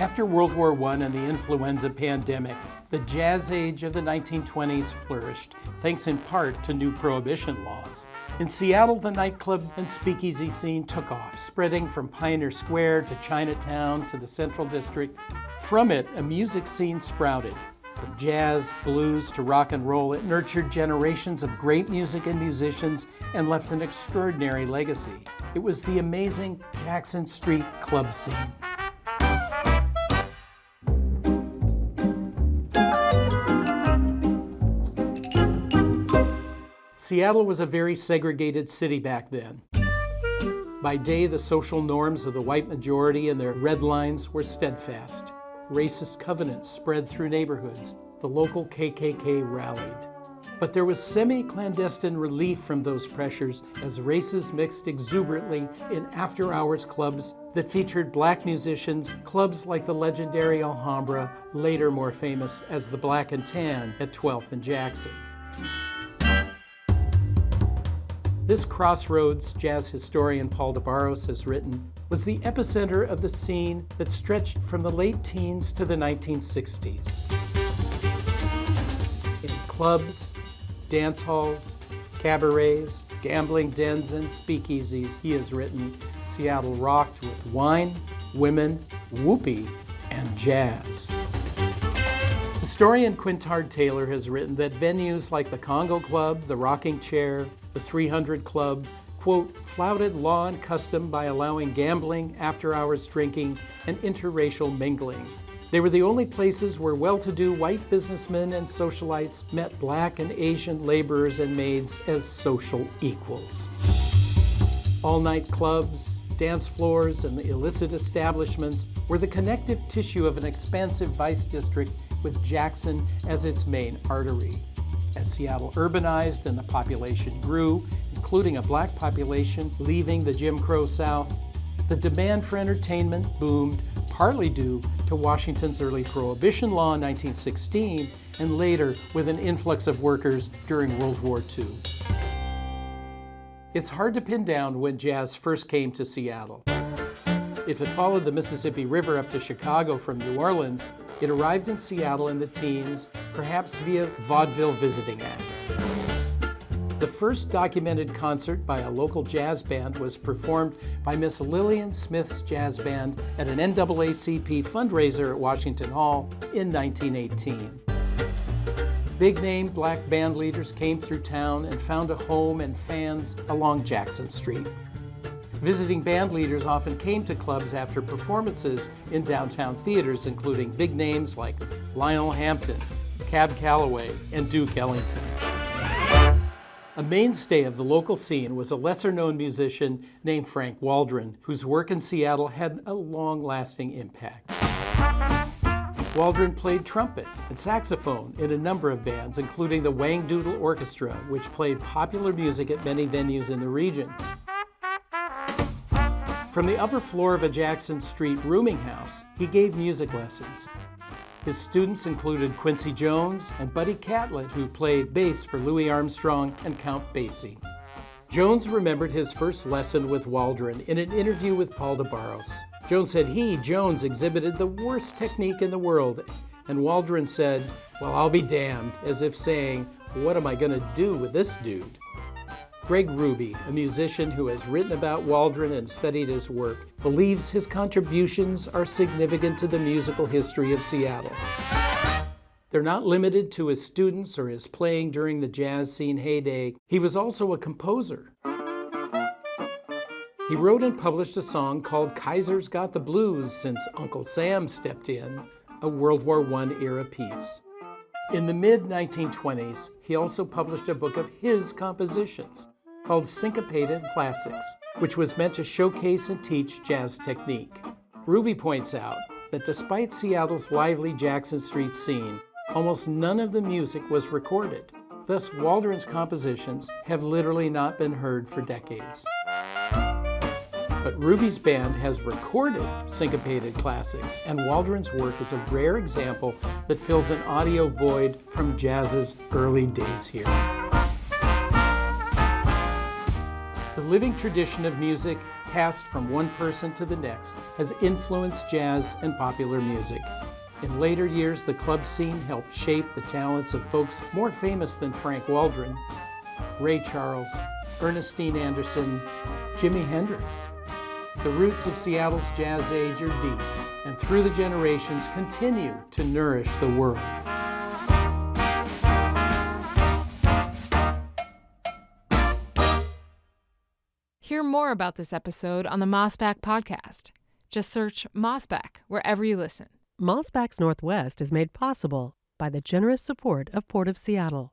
After World War I and the influenza pandemic, the jazz age of the 1920s flourished, thanks in part to new prohibition laws. In Seattle, the nightclub and speakeasy scene took off, spreading from Pioneer Square to Chinatown to the Central District. From it, a music scene sprouted. From jazz, blues, to rock and roll, it nurtured generations of great music and musicians and left an extraordinary legacy. It was the amazing Jackson Street club scene. Seattle was a very segregated city back then. By day, the social norms of the white majority and their red lines were steadfast. Racist covenants spread through neighborhoods. The local KKK rallied. But there was semi-clandestine relief from those pressures as races mixed exuberantly in after-hours clubs that featured black musicians, clubs like the legendary Alhambra, later more famous as the Black and Tan at 12th and Jackson. This crossroads, jazz historian Paul DeBarros has written, was the epicenter of the scene that stretched from the late teens to the 1960s. In clubs, dance halls, cabarets, gambling dens, and speakeasies, he has written, Seattle rocked with wine, women, whoopee, and jazz. Historian Quintard Taylor has written that venues like the Congo Club, the Rocking Chair, the 300 Club, quote, flouted law and custom by allowing gambling, after-hours drinking, and interracial mingling. They were the only places where well-to-do white businessmen and socialites met black and Asian laborers and maids as social equals. All-night clubs, dance floors, and the illicit establishments were the connective tissue of an expansive vice district with Jackson as its main artery. As Seattle urbanized and the population grew, including a black population leaving the Jim Crow South, the demand for entertainment boomed, partly due to Washington's early prohibition law in 1916 and later with an influx of workers during World War II. It's hard to pin down when jazz first came to Seattle. If it followed the Mississippi River up to Chicago from New Orleans, it arrived in Seattle in the teens, perhaps via vaudeville visiting acts. The first documented concert by a local jazz band was performed by Miss Lillian Smith's jazz band at an NAACP fundraiser at Washington Hall in 1918. Big-name black band leaders came through town and found a home and fans along Jackson Street. Visiting band leaders often came to clubs after performances in downtown theaters, including big names like Lionel Hampton, Calloway, and Duke Ellington. A mainstay of the local scene was a lesser-known musician named Frank Waldron, whose work in Seattle had a long-lasting impact. Waldron played trumpet and saxophone in a number of bands, including the WhangDoodle Orchestra, which played popular music at many venues in the region. From the upper floor of a Jackson Street rooming house, he gave music lessons. His students included Quincy Jones and Buddy Catlett, who played bass for Louis Armstrong and Count Basie. Jones remembered his first lesson with Waldron in an interview with Paul DeBarros. Jones said Jones, exhibited the worst technique in the world, and Waldron said, "Well, I'll be damned," as if saying, "What am I going to do with this dude?" Greg Ruby, a musician who has written about Waldron and studied his work, believes his contributions are significant to the musical history of Seattle. They're not limited to his students or his playing during the jazz scene heyday. He was also a composer. He wrote and published a song called Kaiser's Got the Blues since Uncle Sam stepped in, a World War I era piece. In the mid-1920s, he also published a book of his compositions called Syncopated Classics, which was meant to showcase and teach jazz technique. Ruby points out that despite Seattle's lively Jackson Street scene, almost none of the music was recorded. Thus, Waldron's compositions have literally not been heard for decades. But Ruby's band has recorded Syncopated Classics, and Waldron's work is a rare example that fills an audio void from jazz's early days here. The living tradition of music passed from one person to the next, has influenced jazz and popular music. In later years, the club scene helped shape the talents of folks more famous than Frank Waldron, Ray Charles, Ernestine Anderson, Jimi Hendrix. The roots of Seattle's jazz age are deep, and through the generations continue to nourish the world. Hear more about this episode on the Mossback podcast. Just search Mossback wherever you listen. Mossback's Northwest is made possible by the generous support of Port of Seattle.